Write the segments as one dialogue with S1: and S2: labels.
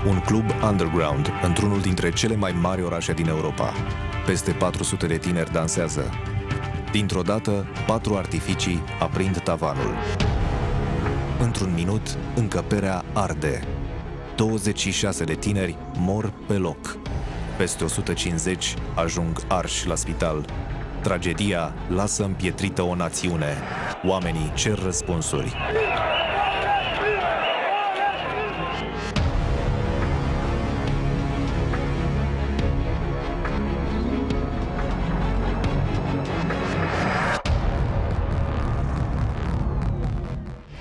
S1: Un club underground într-unul dintre cele mai mari orașe din Europa. Peste 400 de tineri dansează. Dintr-o dată, 4 artificii aprind tavanul. Într-un minut, încăperea arde. 26 de tineri mor pe loc. Peste 150 ajung arși la spital. Tragedia lasă împietrită o națiune. Oamenii cer răspunsuri. –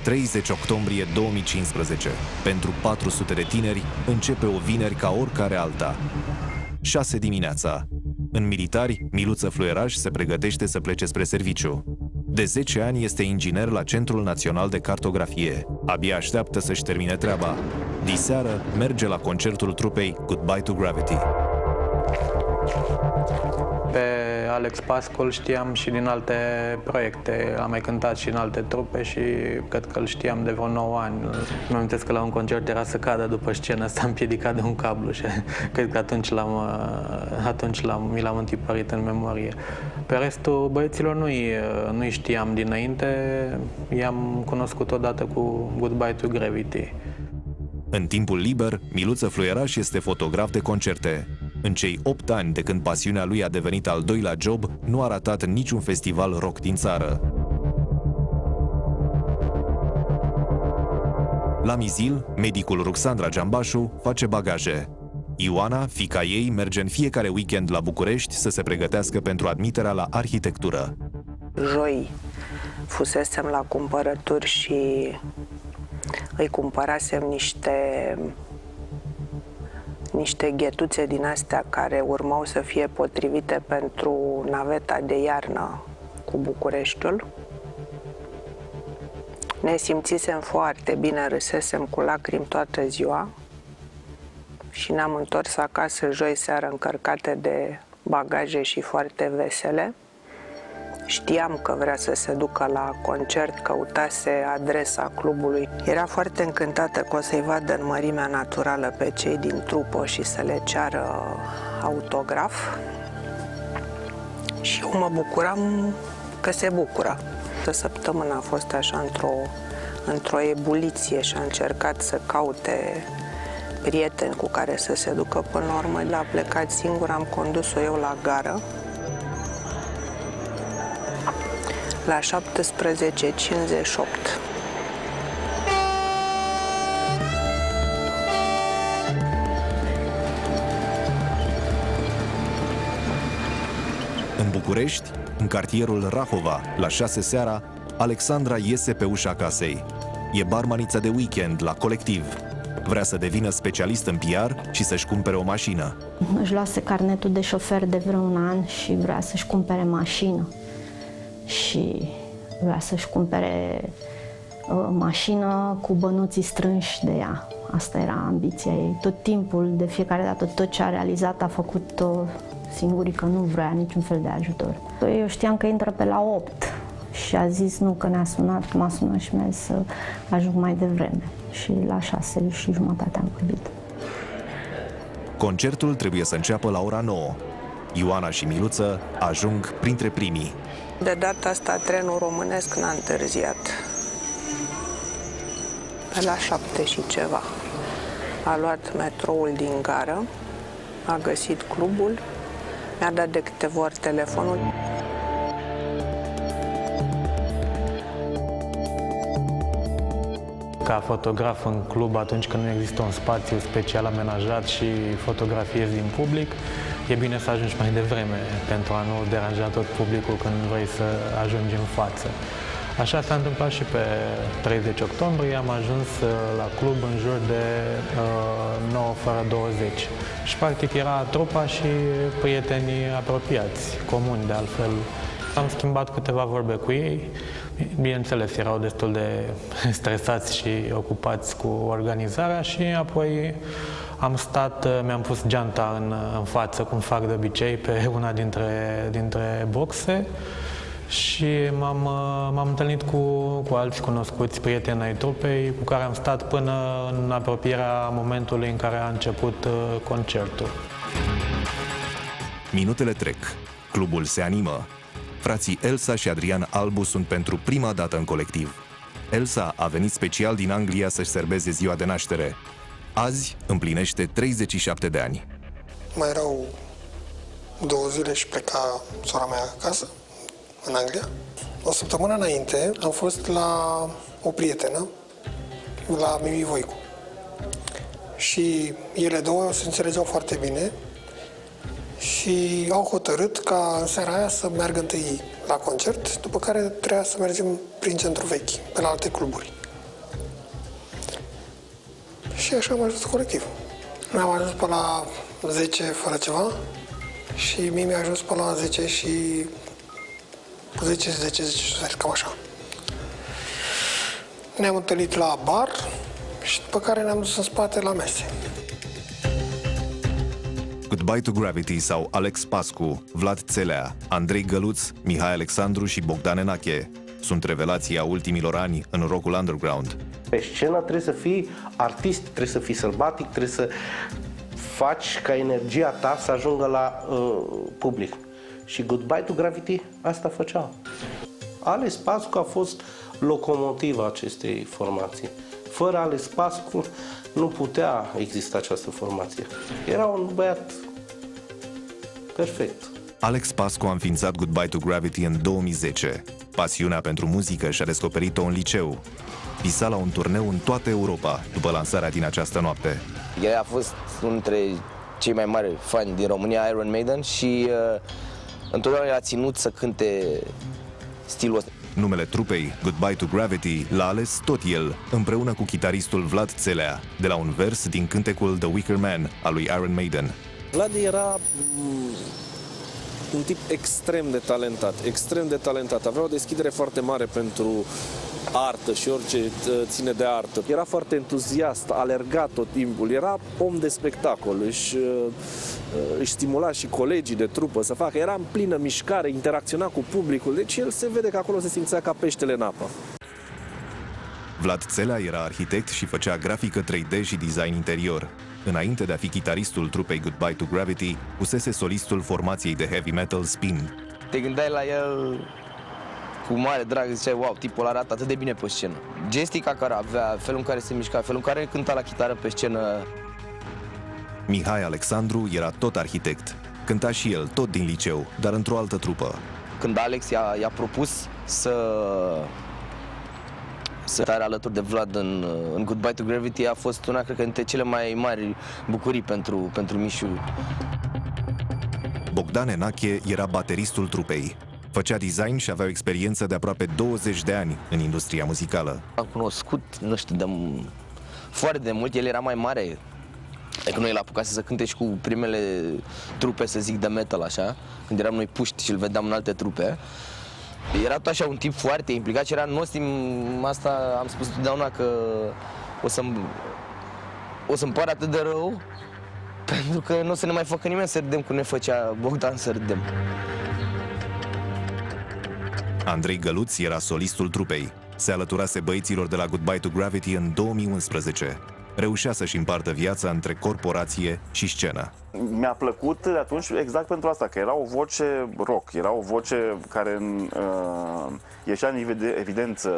S1: 30 octombrie 2015. Pentru 400 de tineri începe o vineri ca oricare alta. 6 dimineața. În militari, Miluță Fluieraș se pregătește să plece spre serviciu. De 10 ani este inginer la Centrul Național de Cartografie. Abia așteaptă să-și termine treaba. Diseară merge la concertul trupei Goodbye to Gravity.
S2: Pe Alex Pascu îl știam și din alte proiecte. Am mai cântat și în alte trupe și cred că îl știam de vreo 9 ani. Mă amintesc că la un concert era să cadă după scenă, s-a împiedicat de un cablu și cred că atunci mi l-am întipărit în memorie. Pe restul băieților nu-i știam dinainte, i-am cunoscut odată cu Goodbye to Gravity.
S1: În timpul liber, Miluță Fluieraș este fotograf de concerte. În cei 8 ani de când pasiunea lui a devenit al doilea job, nu a ratat niciun festival rock din țară. La Mizil, medicul Ruxandra Giambașu face bagaje. Ioana, fiica ei, merge în fiecare weekend la București să se pregătească pentru admiterea la arhitectură.
S3: Joi fusesem la cumpărături și îi cumpărasem niște ghetuțe din astea care urmau să fie potrivite pentru naveta de iarnă cu Bucureștiul. Ne simțisem foarte bine, râsesem cu lacrimi toată ziua și ne-am întors acasă joi seară încărcate de bagaje și foarte vesele. Știam că vrea să se ducă la concert, căutase adresa clubului. Era foarte încântată că o să-i vadă în mărimea naturală pe cei din trupă și să le ceară autograf. Și eu mă bucuram că se bucură. O săptămână a fost așa într-o ebuliție și a încercat să caute prieteni cu care să se ducă. Până la urmă, l-a plecat singur, am condus-o eu la gară. La 17:58.
S1: În București, în cartierul Rahova, la 6 seara, Alexandra iese pe ușa casei. E barmanița de weekend la Colectiv. Vrea să devină specialist în PR și să-și cumpere o mașină.
S4: Își luase carnetul de șofer de vreun an și vrea să-și cumpere mașină. Și vrea să-și cumpere mașină cu bănuții strânși de ea. Asta era ambiția ei. Tot timpul, de fiecare dată, tot ce a realizat a făcut-o singurică, nu vrea niciun fel de ajutor. Eu știam că intră pe la 8 și a zis nu, că m-a sunat și mi-a zis să ajung mai devreme. Și la 6:30 am vorbit.
S1: Concertul trebuie să înceapă la ora 9. Ioana și Miluță ajung printre primii.
S3: De data asta trenul românesc n-a întârziat. Pe la 7 și ceva. A luat metroul din gară, a găsit clubul, mi-a dat de câteva ori telefonul.
S2: Ca fotograf în club, atunci când nu există un spațiu special amenajat și fotografiezi din public, e bine să ajungi mai devreme pentru a nu deranja tot publicul când vrei să ajungi în față. Așa s-a întâmplat și pe 30 octombrie, am ajuns la club în jur de 9:20. Și practic era trupa și prietenii apropiați, comuni de altfel. Am schimbat câteva vorbe cu ei. Bineînțeles, erau destul de stresați și ocupați cu organizarea și apoi am stat, mi-am pus geanta în față, cum fac de obicei, pe una dintre boxe Și m-am întâlnit cu alți cunoscuți prieteni ai trupei, cu care am stat până în apropierea momentului în care a început concertul.
S1: Minutele trec, clubul se animă. Frații Elsa și Adrian Albu sunt pentru prima dată în colectiv. Elsa a venit special din Anglia să-și serbeze ziua de naștere. Azi împlinește 37 de ani.
S5: Mai erau 2 zile și pleca sora mea acasă, în Anglia. O săptămână înainte am fost la o prietenă, la Mimi Voicu. Și ele două se înțelegeau foarte bine și au hotărât ca în seara aia să meargă întâi la concert, după care trebuia să mergem prin centru vechi, pe la alte cluburi. Și așa am ajuns colectiv. Noi am ajuns pe la 10 fără ceva și Mimi a ajuns pe la 10 și 10, cam așa. Ne-am întâlnit la bar și după care ne-am dus în spate la mese.
S1: Goodbye to Gravity sau Alex Pascu, Vlad Țelea, Andrei Găluț, Mihai Alexandru și Bogdan Enache sunt revelații a ultimilor ani în rockul underground.
S6: Pe scenă trebuie să fii artist, trebuie să fii sălbatic, trebuie să faci ca energia ta să ajungă la public. Și Goodbye to Gravity asta făcea. Alex Pascu a fost locomotiva acestei formații. Fără Alex Pascu nu putea exista această formație. Era un băiat perfect.
S1: Alex Pascu a înființat Goodbye to Gravity în 2010. Pasiunea pentru muzică și-a descoperit-o în liceu. Visa la un turneu în toată Europa după lansarea din această noapte.
S7: El a fost unul dintre cei mai mari fani din România, Iron Maiden, și întotdeauna a ținut să cânte stilul ăsta.
S1: Numele trupei, Goodbye to Gravity, l-a ales tot el, împreună cu chitaristul Vlad Țelea, de la un vers din cântecul The Wicker Man al lui Iron Maiden.
S8: Vlad era un tip extrem de talentat. Avea o deschidere foarte mare pentru artă și orice ține de artă. Era foarte entuziast, alerga tot timpul, era om de spectacol, își stimula și colegii de trupă să facă, era în plină mișcare, interacționa cu publicul, deci el se vede că acolo se simțea ca peștele în apă.
S1: Vlad Țelea era arhitect și făcea grafică 3D și design interior. Înainte de a fi chitaristul trupei Goodbye to Gravity, fusese solistul formației de heavy metal Spin.
S7: Te gândeai la el cu mare drag, ziceai, wow, tipul arată atât de bine pe scenă. Gestica care avea, felul în care se mișca, felul în care cânta la chitară pe scenă.
S1: Mihai Alexandru era tot arhitect. Cânta și el, tot din liceu, dar într-o altă trupă.
S7: Când Alex i-a propus să tare alături de Vlad în Goodbye to Gravity, a fost una, cred că, dintre cele mai mari bucurii pentru Mișu.
S1: Bogdan Enache era bateristul trupei. Făcea design și avea o experiență de aproape 20 de ani în industria muzicală.
S7: Am cunoscut, nu știu, foarte de mult, el era mai mare. Adică noi l-apucase să cânte și cu primele trupe, să zic, de metal, așa, când eram noi puști și îl vedeam în alte trupe. Era tot așa un tip foarte implicat și era nostim, asta am spus totdeauna, că o să-mi pară atât de rău, pentru că nu o să ne mai facă nimeni să râdem cum ne făcea Bogdan să râdem.
S1: Andrei Găluț era solistul trupei. Se alăturase băieților de la Goodbye to Gravity în 2011. Reușea să-și împartă viața între corporație și scenă.
S9: Mi-a plăcut atunci exact pentru asta, că era o voce rock, era o voce care ieșea în evidență.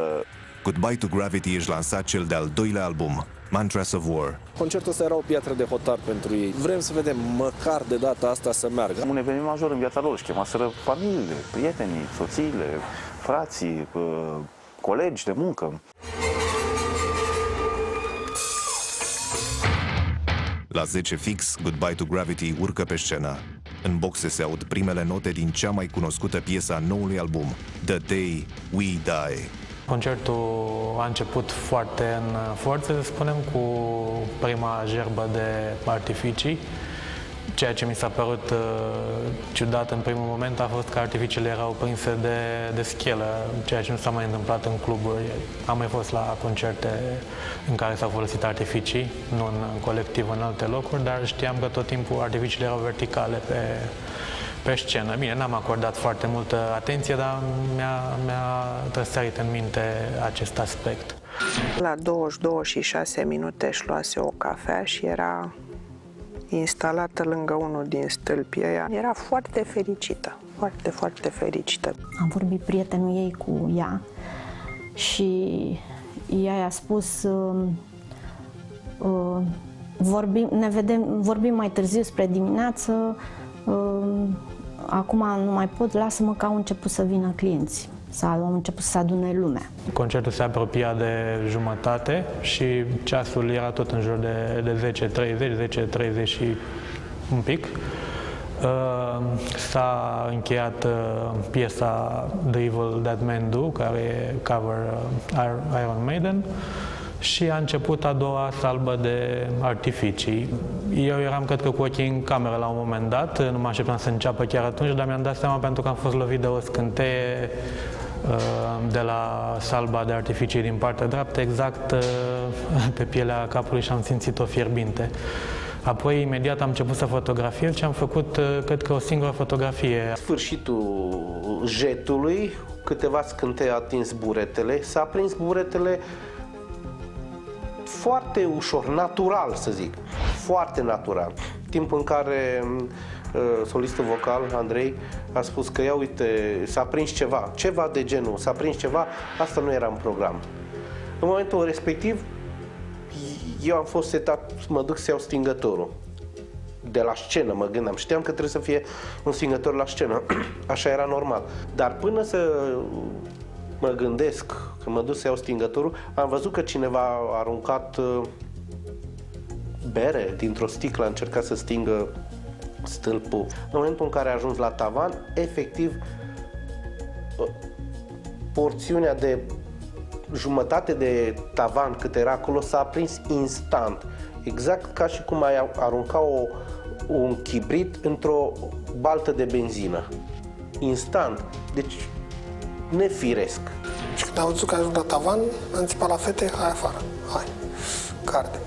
S1: Goodbye to Gravity își lansa cel de-al doilea album, Mantras of War.
S8: Concertul ăsta era o piatră de hotar pentru ei. Vrem să vedem măcar de data asta să meargă.
S9: Un eveniment major în viața lor, își chemaseră familiile, prietenii, soțiile, frații, colegi de muncă.
S1: La 10 fix, Goodbye to Gravity urcă pe scenă. În boxe se aud primele note din cea mai cunoscută piesă a noului album, The Day We Die.
S2: Concertul a început foarte în forță, să spunem, cu prima jerbă de artificii. Ceea ce mi s-a părut ciudat în primul moment a fost că artificiile erau prinse de schelă, ceea ce nu s-a mai întâmplat în cluburi. Am mai fost la concerte în care s-au folosit artificii, nu în colectiv, în alte locuri, dar știam că tot timpul artificiile erau verticale pe scenă. Bine, n-am acordat foarte multă atenție, dar mi-a trăsărit în minte acest aspect.
S3: La 22 și 6 minute își luase o cafea și era instalată lângă unul din stâlpii ăia. Era foarte fericită, foarte, foarte fericită.
S4: Am vorbit prietenul ei cu ea și ea i-a spus vorbim mai târziu spre dimineață, acum nu mai pot, lasă-mă că au început să vină clienți. Au început să se adune lumea.
S2: Concertul se apropia de jumătate și ceasul era tot în jur de 10:30 și un pic. S-a încheiat piesa The Evil That Men Do, care e cover Iron Maiden, și a început a doua salbă de artificii. Eu eram, cred că, cu ochii în cameră la un moment dat, nu mă așteptam să înceapă chiar atunci, dar mi-am dat seama pentru că am fost lovit de o scânteie de la salba de artificii din partea dreaptă, exact pe pielea capului, și am simțit-o fierbinte. Apoi, imediat am început să fotografiez și am făcut, cred că, o singură fotografie.
S6: Sfârșitul jetului, câteva scântei a atins buretele, s-a aprins buretele foarte ușor, natural, să zic, foarte natural. Timp în care solistul vocal, Andrei, a spus că ia uite, s-a prins ceva de genul, s-a prins ceva, asta nu era în program. În momentul respectiv, eu am fost setat să mă duc să iau stingătorul. De la scenă mă gândeam, știam că trebuie să fie un stingător la scenă, așa era normal. Dar până să mă gândesc că mă duc să iau stingătorul, am văzut că cineva a aruncat bere dintr-o sticlă, a încercat să stingă stâlpul. În momentul în care a ajuns la tavan, efectiv, porțiunea de jumătate de tavan cât era acolo s-a aprins instant. Exact ca și cum ai arunca un chibrit într-o baltă de benzină. Instant. Deci, nefiresc.
S5: Și când am văzut că a ajuns la tavan, am țipat la fete, hai afară, hai, carte.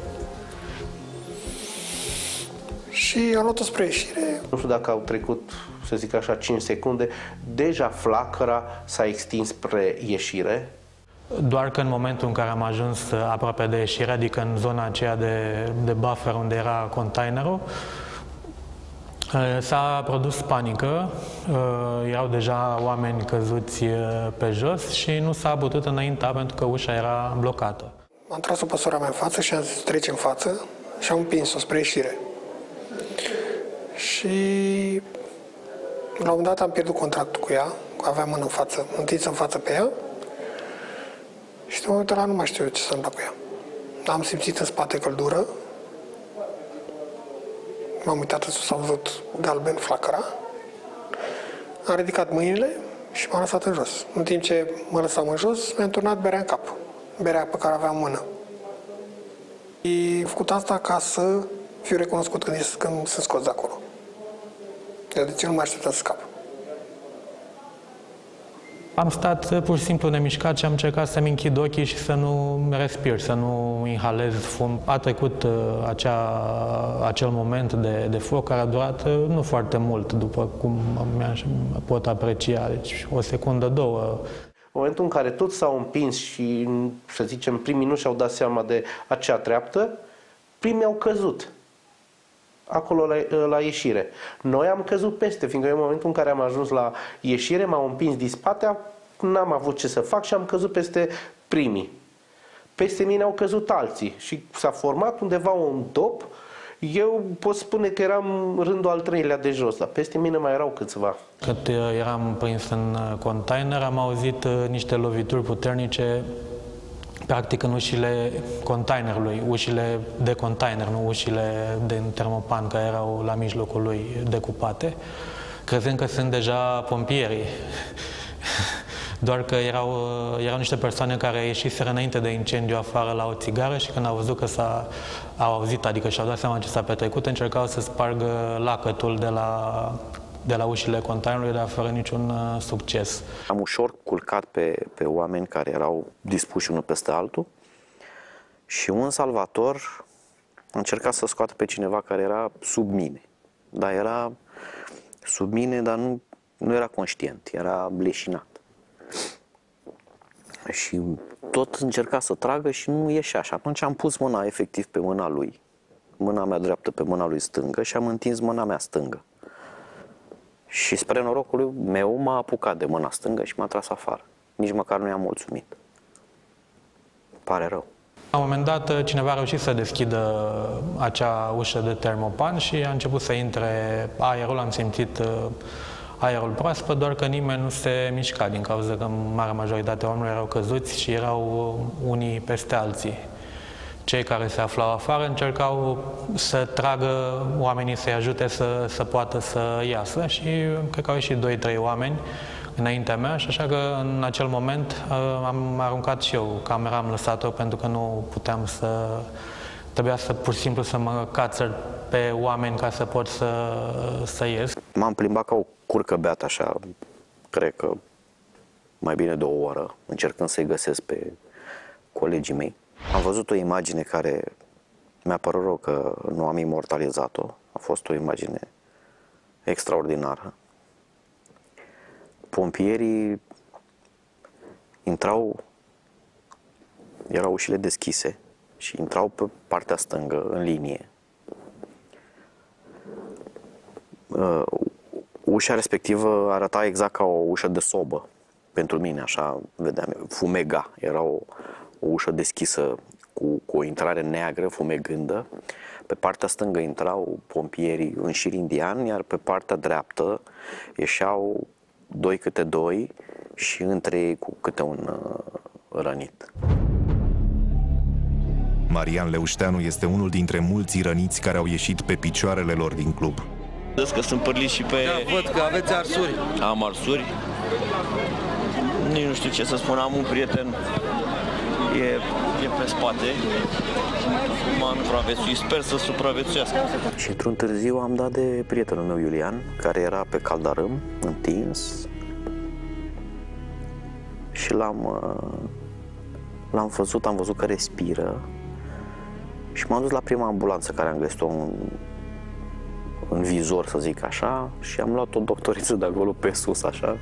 S5: Și am luat-o spre ieșire.
S6: Nu știu dacă au trecut, să zic așa, 5 secunde, deja flacăra s-a extins spre ieșire.
S2: Doar că în momentul în care am ajuns aproape de ieșire, adică în zona aceea de buffer unde era containerul, s-a produs panică, erau deja oameni căzuți pe jos și nu s-a putut înainta pentru că ușa era blocată.
S5: Am tras-o pe sora mea în față și am zis trece în față și am împins-o spre ieșire. Și la un moment dat am pierdut contactul cu ea, aveam mână în față, întinsă în față pe ea și în momentul ăla nu mai știu ce să întâmplă cu ea. Am simțit în spate căldură, m-am uitat în sus, am văzut galben, flacăra, am ridicat mâinile și m-am lăsat în jos. În timp ce mă lăsam în jos, mi-a turnat berea în cap, berea pe care aveam în mână. Și am făcut asta ca să fiu recunoscut când sunt scos de acolo. De ce nu mă așteptam să scap?
S2: Am stat pur și simplu nemișcat și am încercat să-mi închid ochii și să nu respir, să nu inhalez fum. A trecut acel moment de foc care a durat nu foarte mult, după cum pot aprecia, deci o secundă, două.
S6: În momentul în care toți s-au împins și, să zicem, primii nu și-au dat seama de acea treaptă, primii au căzut acolo la ieșire. Noi am căzut peste, fiindcă eu în momentul în care am ajuns la ieșire, m-am împins din spate, n-am avut ce să fac și am căzut peste primii. Peste mine au căzut alții și s-a format undeva un dop. Eu pot spune că eram rândul al treilea de jos, dar peste mine mai erau câțiva.
S2: Cât eram prins în container, am auzit niște lovituri puternice, practic în ușile containerului, ușile de container, nu ușile din termopan care erau la mijlocul lui decupate, crezând că sunt deja pompierii. Doar că erau niște persoane care ieșiseră înainte de incendiu afară la o țigară și când au văzut că au auzit, adică și-au dat seama ce s-a petrecut, încercau să spargă lacătul de la ușile containerului, dar fără niciun succes.
S10: Am ușor culcat pe oameni care erau dispuși unul peste altul și un salvator a încercat să scoată pe cineva care era sub mine. Dar era sub mine, dar nu era conștient, era leșinat. Și tot încerca să tragă și nu ieșea. Și atunci am pus mâna efectiv pe mâna lui, mâna mea dreaptă pe mâna lui stângă și am întins mâna mea stângă. Și spre norocul meu m-a apucat de mâna stângă și m-a tras afară. Nici măcar nu i-am mulțumit. Pare rău.
S2: La un moment dat, cineva a reușit să deschidă acea ușă de termopan și a început să intre aerul, am simțit aerul proaspăt, doar că nimeni nu se mișca din cauza că marea majoritate a oamenilor erau căzuți și erau unii peste alții. Cei care se aflau afară încercau să tragă oamenii să-i ajute să poată să iasă și cred că au ieșit 2-3 oameni înaintea mea și așa că în acel moment am aruncat și eu camera, am lăsat-o pentru că nu puteam trebuia pur și simplu să mă cațăr pe oameni ca să pot să ies.
S10: M-am plimbat ca o curcă beată așa, cred că mai bine de o oră, încercând să-i găsesc pe colegii mei. Am văzut o imagine care mi-a părut rău că nu am imortalizat-o. A fost o imagine extraordinară. Pompierii intrau, erau ușile deschise și intrau pe partea stângă, în linie. Ușa respectivă arăta exact ca o ușă de sobă. Pentru mine, așa, vedeam, fumega. Era o ușă deschisă cu o intrare neagră, fumegândă. Pe partea stângă intrau pompierii în șir indian, iar pe partea dreaptă ieșeau 2 câte 2 și între ei cu câte un rănit.
S1: Marian Leușteanu este unul dintre mulți răniți care au ieșit pe picioarele lor din club.
S7: Vedeți că sunt părliți și pe...
S11: Da, văd că aveți arsuri.
S7: Am arsuri. Nici nu știu ce să spun, am un prieten, e pe spate, m-a supraviețuit, sper să supraviețuiască.
S10: Și într-un târziu am dat de prietenul meu Iulian, care era pe caldarâm, întins, și l-am văzut, am văzut că respiră și m-am dus la prima ambulanță care am găsit-o în vizor, să zic așa, și am luat o doctoriță de acolo pe sus, așa.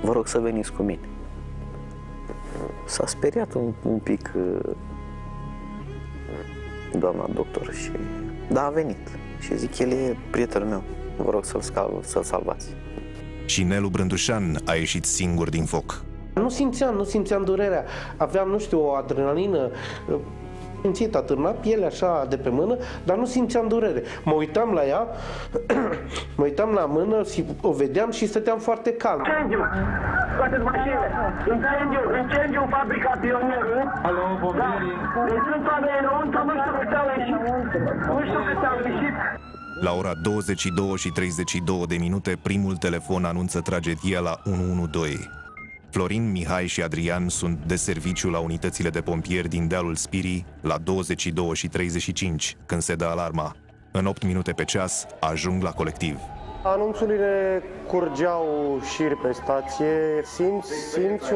S10: Vă rog să veniți cu mine. S-a speriat un pic doamna doctor și... Da, a venit. Și zic, el e prietenul meu. Vă rog să-l salvați.
S1: Și Nelu Brândușan a ieșit singur din foc.
S6: Nu simțeam durerea. Aveam, nu știu, o adrenalină, simțit, atârna pielea așa de pe mână, dar nu simțeam durere. Mă uitam la ea, mă uitam la mână și o vedeam și stăteam foarte calm.
S12: Incendiu! Scoateți mașinile! Incendiu, fabrica Pionierul! Alo, bombierii! Deci sunt oameni înăuntru, nu știu câte au ieșit. Nu știu câte au ieșit.
S1: La ora 22:32, primul telefon anunță tragedia la 112. Florin, Mihai și Adrian sunt de serviciu la unitățile de pompieri din dealul Spirii la 22:35, când se dă alarma. În 8 minute pe ceas, ajung la colectiv.
S13: Anunțurile curgeau șir pe stație, simți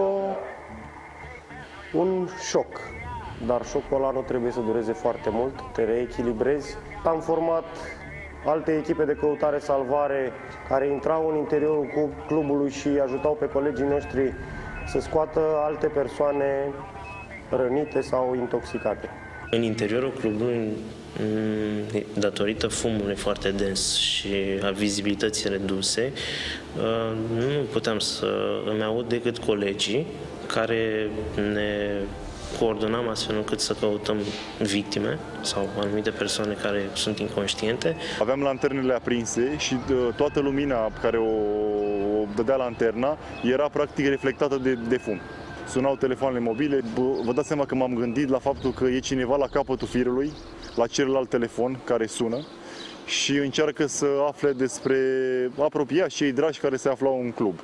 S13: un șoc. Dar șocul ăla nu trebuie să dureze foarte mult, te reechilibrezi. Am format alte echipe de căutare-salvare care intrau în interiorul clubului și ajutau pe colegii noștri să scoată alte persoane rănite sau intoxicate.
S14: În interiorul clubului, datorită fumului foarte dens și a vizibilității reduse, nu puteam să îmi aud decât colegii care ne coordonam astfel încât să căutăm victime sau anumite persoane care sunt inconștiente.
S9: Aveam lanternele aprinse și toată lumina care o dădea lanterna era practic reflectată de fum. Sunau telefoanele mobile, vă dați seama că m-am gândit la faptul că e cineva la capătul firului, la celălalt telefon care sună și încearcă să afle despre apropiați cei dragi care se aflau în club.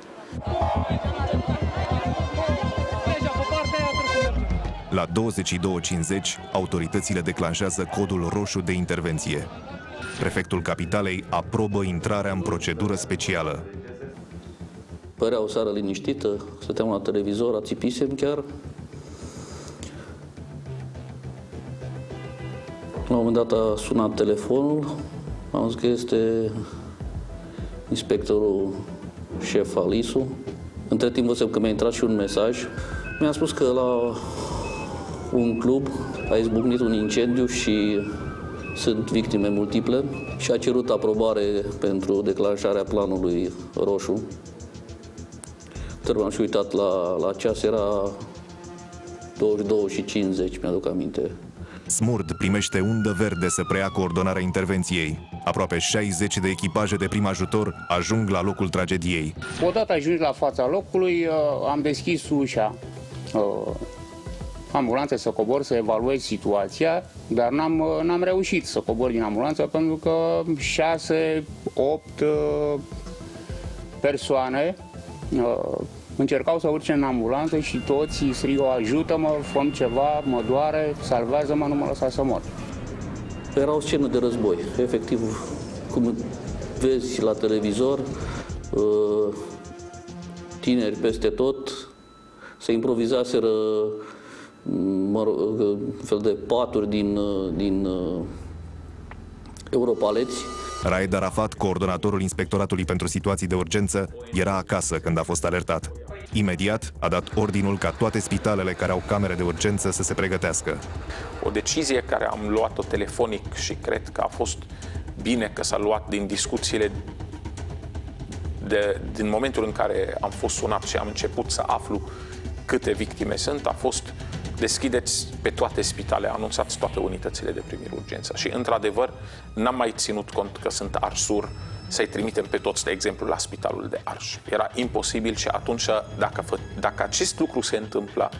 S1: La 22:50, autoritățile declanșează codul roșu de intervenție. Prefectul Capitalei aprobă intrarea în procedură specială.
S15: Părea o seară liniștită, stăteam la televizor, ațipisem chiar. La un moment dat a sunat telefonul, am zis că inspectorul șef al ISU. Între timp văzusem că mi-a intrat și un mesaj. Mi-a spus că la un club a izbucnit un incendiu și sunt victime multiple și a cerut aprobare pentru declanșarea planului roșu. M-am și uitat la ceas, era 22:50, mi-aduc aminte.
S1: SMURD primește undă verde să preia coordonarea intervenției. Aproape 60 de echipaje de prim ajutor ajung la locul tragediei.
S11: Odată ajuns la fața locului, am deschis ușa ambulanței să cobor, să evaluez situația, dar n-am reușit să cobor din ambulanță pentru că 6-8 persoane încercau să urce în ambulanță și toți strigau: ajută-mă, fă-mi ceva, mă doare, salvează-mă, nu mă lăsa să mor.
S15: Era o scenă de război, efectiv, cum vezi la televizor, tineri peste tot, se improvizaseră fel de paturi din europaleți.
S1: Raed Arafat, coordonatorul Inspectoratului pentru Situații de Urgență, era acasă când a fost alertat. Imediat a dat ordinul ca toate spitalele care au camere de urgență să se pregătească.
S16: O decizie care am luat-o telefonic și cred că a fost bine că s-a luat din discuțiile din momentul în care am fost sunat și am început să aflu câte victime sunt, a fost: deschideți pe toate spitalele, anunțați toate unitățile de primire urgență. Și, într-adevăr, n-am mai ținut cont că sunt arsuri să-i trimitem pe toți, de exemplu, la spitalul de Arș. Era imposibil și atunci, dacă acest lucru se întâmplă,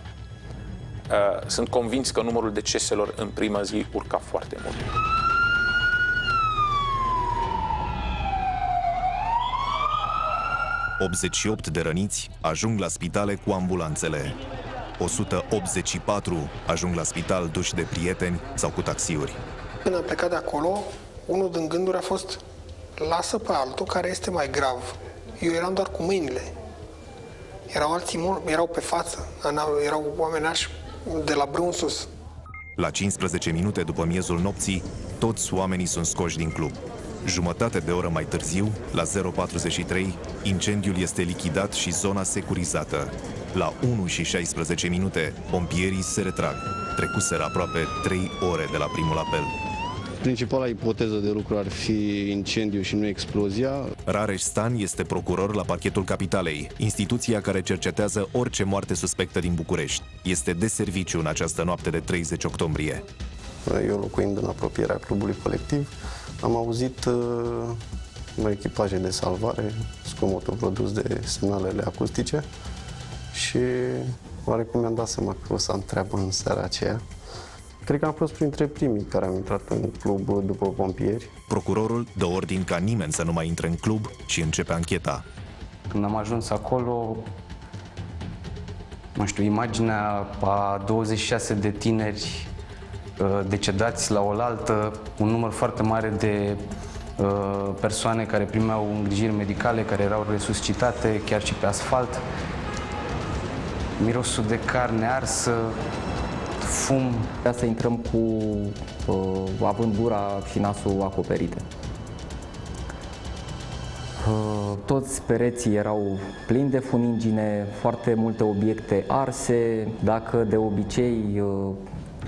S16: sunt convins că numărul deceselor în prima zi urca foarte mult. ...88 de răniți ajung la spitale cu ambulanțele. 184 ajung la spital duși de prieteni sau cu taxiuri.
S5: Când am plecat de acolo, unul din gânduri a fost: lasă pe altul care este mai grav. Eu eram doar cu mâinile. Erau alții, erau pe față, erau oamenași de la brâu în sus.
S1: La 15 minute după miezul nopții, toți oamenii sunt scoși din club. Jumătate de oră mai târziu, la 0:43, incendiul este lichidat și zona securizată. La 1:16, pompierii se retrag. Trecuseră aproape 3 ore de la primul apel.
S17: Principala ipoteză de lucru ar fi incendiu și nu explozia.
S1: Rareș Stan este procuror la Parchetul Capitalei, instituția care cercetează orice moarte suspectă din București. Este de serviciu în această noapte de 30 octombrie.
S17: Eu locuind în apropierea clubului colectiv, am auzit echipaje de salvare, zgomotul produs de semnalele acustice și oarecum mi-am dat seama că o să am treabă în seara aceea. Cred că am fost printre primii care am intrat în club după pompieri.
S1: Procurorul dă ordin ca nimeni să nu mai intre în club și începe ancheta.
S18: Când am ajuns acolo, nu știu, imaginea a 26 de tineri decedați la oaltă, un număr foarte mare de persoane care primeau îngrijiri medicale, care erau resuscitate chiar și pe asfalt, mirosul de carne arsă, fum.
S19: Trebuia să intrăm având gura și nasul acoperite. Toți pereții erau plini de funingine, foarte multe obiecte arse. Dacă de obicei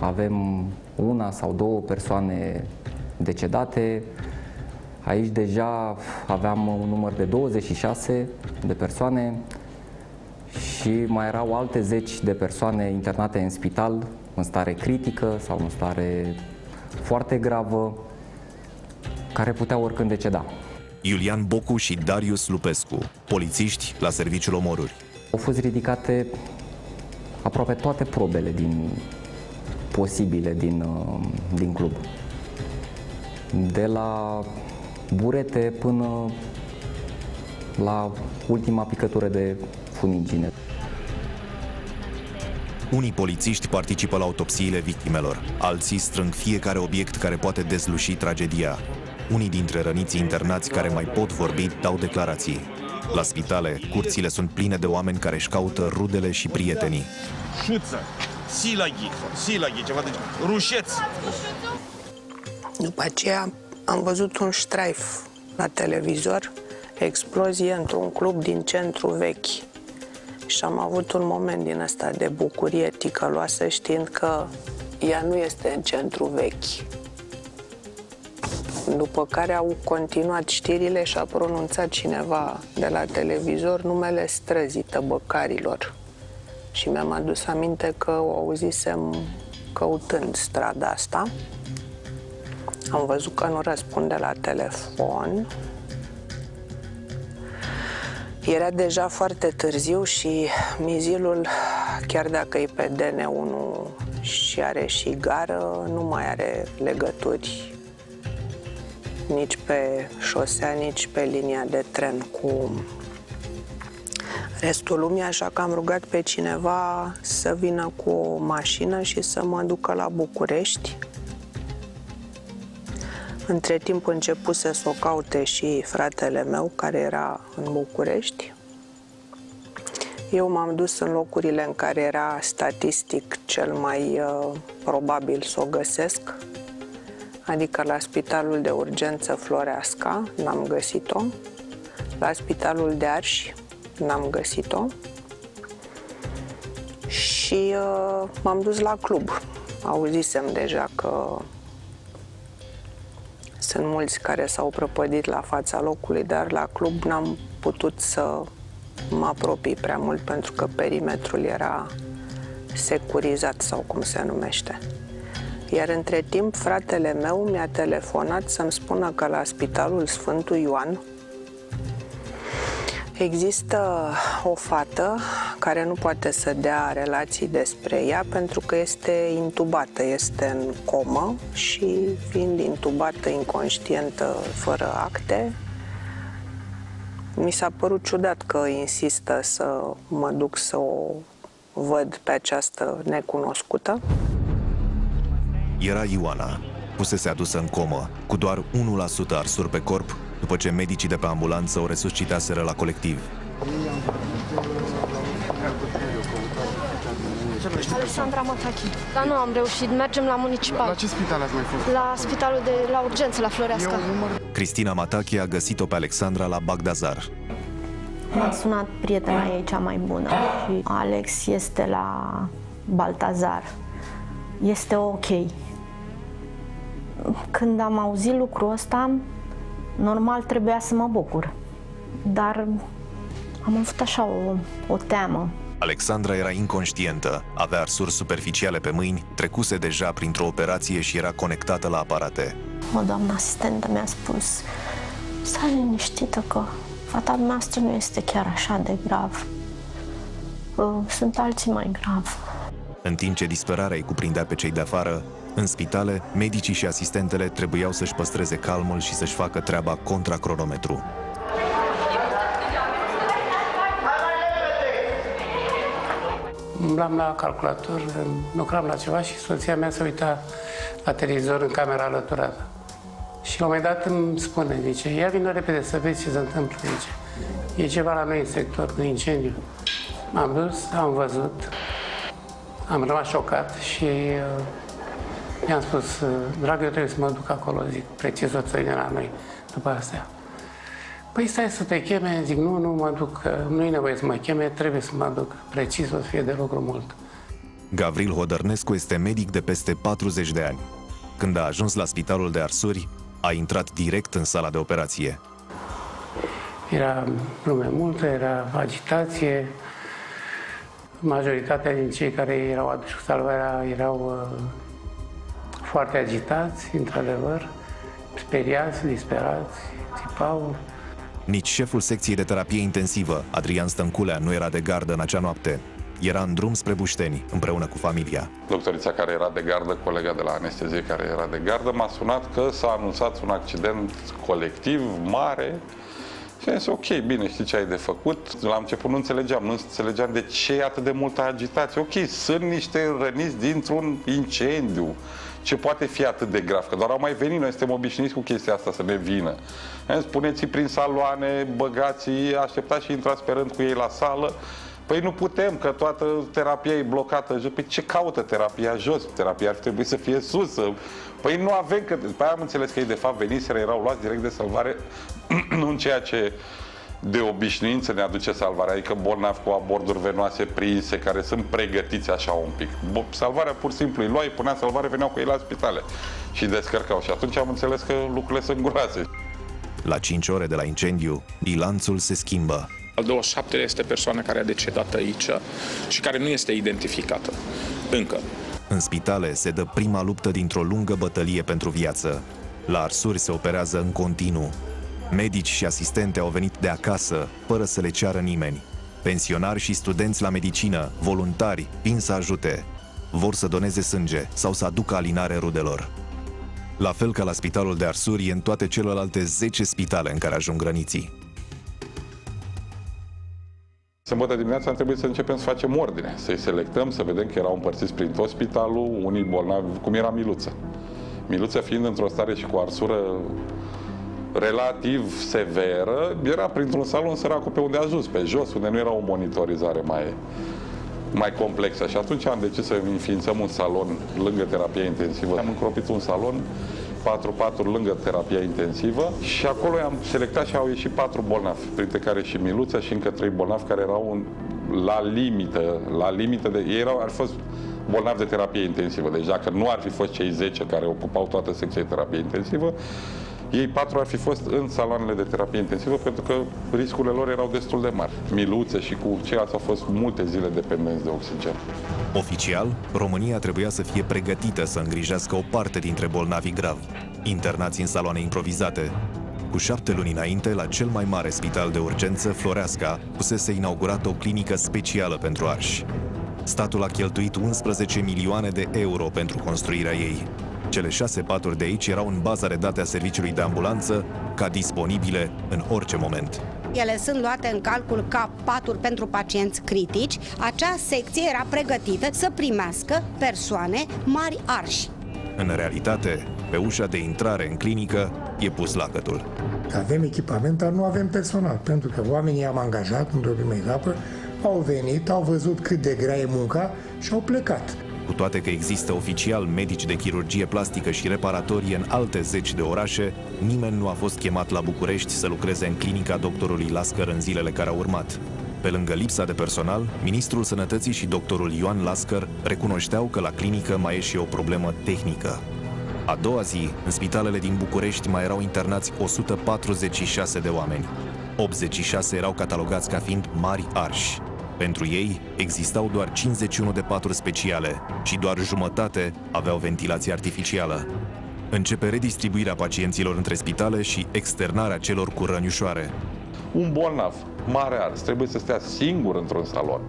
S19: avem 1 sau 2 persoane decedate, aici deja aveam un număr de 26 de persoane și mai erau alte 10 de persoane internate în spital, în stare critică sau în stare foarte gravă, care puteau oricând deceda.
S1: Iulian Bocu și Darius Lupescu, polițiști la serviciul omoruri.
S19: Au fost ridicate aproape toate probele posibile din club. De la burete până la ultima picătură de funingine.
S1: Unii polițiști participă la autopsiile victimelor, alții strâng fiecare obiect care poate dezluși tragedia. Unii dintre răniții internați care mai pot vorbi dau declarații. La spitale, curțile sunt pline de oameni care își caută rudele și prietenii.
S20: Șuță, silaghi, ceva de rușeț.
S3: După aceea am văzut un ștraif la televizor, explozie într-un club din centru vechi. Și am avut un moment din ăsta de bucurie ticăloasă, știind că ea nu este în centru vechi. După care au continuat știrile și a pronunțat cineva de la televizor numele străzii Tăbăcarilor. Și mi-am adus aminte că o auzisem căutând strada asta. Am văzut că nu răspunde la telefon. Era deja foarte târziu și Mizilul, chiar dacă e pe DN1 și are și gară, nu mai are legături nici pe șosea, nici pe linia de tren cu restul lumii, așa că am rugat pe cineva să vină cu o mașină și să mă ducă la București. Între timp începuse să o caute și fratele meu, care era în București. Eu m-am dus în locurile în care era statistic cel mai probabil să o găsesc, adică la Spitalul de Urgență Floreasca, n-am găsit-o, la Spitalul de Arși, n-am găsit-o, și m-am dus la club. Auzisem deja că sunt mulți care s-au prăpădit la fața locului, dar la club n-am putut să mă apropii prea mult pentru că perimetrul era securizat, sau cum se numește. Iar între timp, fratele meu mi-a telefonat să-mi spună că la Spitalul Sfântul Ioan există o fată care nu poate să dea relații despre ea pentru că este intubată, este în comă și fiind intubată, inconștientă, fără acte, mi s-a părut ciudat că insistă să mă duc să o văd pe această necunoscută.
S1: Era Ioana, fusese adusă în comă, cu doar 1% arsuri pe corp, după ce medicii de pe ambulanță o resuscitaseră la colectiv.
S21: Alexandra Matachi. Dar nu am reușit, mergem la municipal.
S22: La ce spital ați mai fost?
S21: La spitalul la urgență, la Floreasca.
S1: Cristina Matachi a găsit-o pe Alexandra la Bagdazar.
S4: M-a sunat prietena ei cea mai bună și Alex este la Baltazar. Este ok. Când am auzit lucrul ăsta, normal trebuia să mă bucur, dar am avut așa o teamă.
S1: Alexandra era inconștientă, avea arsuri superficiale pe mâini, trecuse deja printr-o operație și era conectată la aparate.
S4: O doamnă asistentă mi-a spus: stai liniștită că fata noastră nu este chiar așa de grav. Sunt alții mai grav.
S1: În timp ce disperarea îi cuprindea pe cei de afară, în spitale, medicii și asistentele trebuiau să-și păstreze calmul și să-și facă treaba contra cronometru.
S23: Umblam la calculator, lucram la ceva și soția mea se uita la televizor în camera alăturată. Și la un moment dat îmi spune, zice, ia vină repede să vezi ce se întâmplă, zice. E ceva la noi în sector, de incendiu. M-am dus, am văzut, am rămas șocat și i-am spus, dragă, eu trebuie să mă duc acolo, zic, precis o țărină la noi, după astea. Păi stai să te cheme, zic, nu mă duc, nu e nevoie să mă cheme, trebuie să mă duc, precis o să fie de lucru mult.
S1: Gavril Hodărnescu este medic de peste 40 de ani. Când a ajuns la Spitalul de Arsuri, a intrat direct în sala de operație.
S23: Era lume multă, era agitație. Majoritatea din cei care erau aduși cu salvarea erau foarte agitați, într-adevăr, speriați, disperați, țipau.
S1: Nici șeful secției de terapie intensivă, Adrian Stănculea, nu era de gardă în acea noapte. Era în drum spre Bușteni, împreună cu familia.
S24: Doctorița care era de gardă, colega de la anestezie care era de gardă, m-a sunat că s-a anunțat un accident colectiv mare. Și am zis, ok, bine, știi ce ai de făcut? La început nu înțelegeam de ce e atât de multă agitație. Ok, sunt niște răniți dintr-un incendiu. Ce poate fi atât de grav? Că doar au mai venit, noi suntem obișnuiți cu chestia asta să ne vină. Spuneți-i prin saloane, băgați-i, așteptați și intrați pe rând cu ei la sală. Păi nu putem, că toată terapia e blocată jos. Păi ce caută terapia jos? Terapia ar trebui să fie sus. Păi nu avem, că după aia am înțeles că ei de fapt veniseră, erau luați direct de salvare nu în ceea ce de obișnuință ne aduce salvarea, adică bolnavi cu aborduri venoase prinse, care sunt pregătiți așa un pic. Salvarea pur și simplu îi luai, punea salvare, veneau cu ei la spitale și descărcau. Și atunci am înțeles că lucrurile sunt groase.
S1: La 5 ore de la incendiu, bilanțul se schimbă.
S16: Al 27-lea este persoana care a decedat aici și care nu este identificată încă.
S1: În spitale se dă prima luptă dintr-o lungă bătălie pentru viață. La Arsuri se operează în continuu. Medici și asistente au venit de acasă, fără să le ceară nimeni. Pensionari și studenți la medicină, voluntari, vin să ajute. Vor să doneze sânge sau să aducă alinare rudelor. La fel ca la spitalul de Arsuri, în toate celelalte 10 spitale în care ajung răniții.
S24: Sâmbătă dimineața am trebuit să începem să facem ordine, să-i selectăm, să vedem că erau împărțiți prin tot spitalul, unii bolnavi, cum era Miluță. Miluță fiind într-o stare și cu arsură relativ severă, era printr-un salon săracul pe unde a ajuns, pe jos, unde nu era o monitorizare mai complexă. Și atunci am decis să înființăm un salon lângă terapia intensivă. Am încropit un salon, 4 paturi lângă terapia intensivă și acolo am selectat și au ieșit 4 bolnavi, printre care și Miluța și încă 3 bolnavi care erau la limită de... Ei ar fi fost bolnavi de terapie intensivă. Deci dacă nu ar fi fost cei 10 care ocupau toată secția de terapie intensivă, ei 4 ar fi fost în saloanele de terapie intensivă pentru că riscurile lor erau destul de mari. Miluță și cu ceilalți au fost multe zile dependenți de oxigen.
S1: Oficial, România trebuia să fie pregătită să îngrijească o parte dintre bolnavii gravi, internați în saloane improvizate. Cu 7 luni înainte, la cel mai mare spital de urgență, Floreasca, fusese inaugurată o clinică specială pentru arși. Statul a cheltuit 11 milioane de euro pentru construirea ei. Cele 6 paturi de aici erau în baza de date a serviciului de ambulanță ca disponibile în orice moment.
S2: Ele sunt luate în calcul ca paturi pentru pacienți critici. Acea secție era pregătită să primească persoane mari arși.
S1: În realitate, pe ușa de intrare în clinică e pus lacătul.
S7: Avem echipament, dar nu avem personal, pentru că oamenii am angajat într-o primă etapă, au venit, au văzut cât de grea e munca și au plecat.
S1: Cu toate că există oficial medici de chirurgie plastică și reparatorie în alte 10 de orașe, nimeni nu a fost chemat la București să lucreze în clinica doctorului Lascăr în zilele care au urmat. Pe lângă lipsa de personal, ministrul Sănătății și doctorul Ioan Lascăr recunoșteau că la clinică mai e și o problemă tehnică. A doua zi, în spitalele din București mai erau internați 146 de oameni. 86 erau catalogați ca fiind mari arși. Pentru ei existau doar 51 de paturi speciale și doar jumătate aveau ventilație artificială. Începe redistribuirea pacienților între spitale și externarea celor cu răni ușoare.
S24: Un bolnav mare ars trebuie să stea singur într-un salon.